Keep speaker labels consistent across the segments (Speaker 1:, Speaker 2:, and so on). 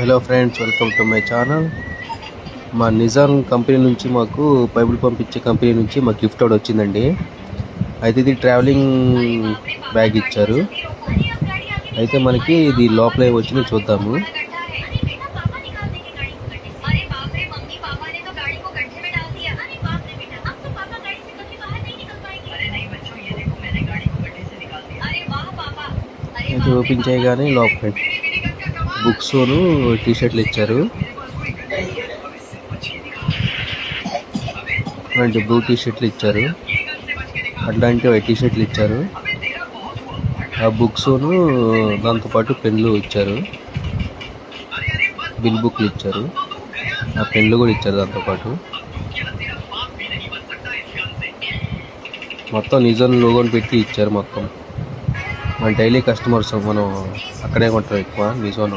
Speaker 1: Hello friends, welcome to my channel. మా నిజాన్ company నుంచి మాకు పైపులు పంపించే కంపెనీ నుంచి మాకు గిఫ్ట్ ఒకటి వచ్చిందండి. అయితే ఇది ట్రావెలింగ్ బ్యాగ్ ఇచ్చారు. అయితే మనకి ఇది లోపల వచ్చింది చూద్దాము. ఇది ఓపెన్ చేయగానే లోపల బుక్స్ టీ షర్ట్లు ఇచ్చారు. అంటే బ్లూ టీ షర్ట్లు ఇచ్చారు, అట్లాంటి వైట్ టీ షర్ట్లు ఇచ్చారు. ఆ బుక్స్ దాంతోపాటు పెన్లు ఇచ్చారు, బిల్ బుక్లు ఇచ్చారు, ఆ పెన్లు కూడా ఇచ్చారు దాంతోపాటు. మొత్తం నిజాన్ లోగోని పెట్టి ఇచ్చారు. మొత్తం మన డైలీ కస్టమర్స్, మనం అక్కడే కొంటాం ఎక్కువ. నిజాన్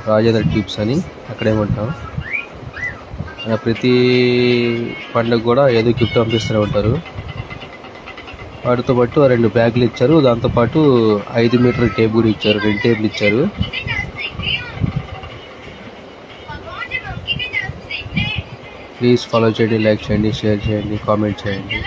Speaker 1: రాజేంద్ర ట్యూబ్స్ అని అక్కడే కొంటాం. ప్రతి పండుగ కూడా ఏదో గిఫ్ట్ పంపిస్తూనే ఉంటారు. వాటితో పాటు 2 బ్యాగులు ఇచ్చారు. దాంతోపాటు 5 మీటర్ల టేప్ కూడా ఇచ్చారు. 2 టేపులు ఇచ్చారు. ప్లీజ్ ఫాలో చేయండి, లైక్ చేయండి, షేర్ చేయండి, కామెంట్ చేయండి.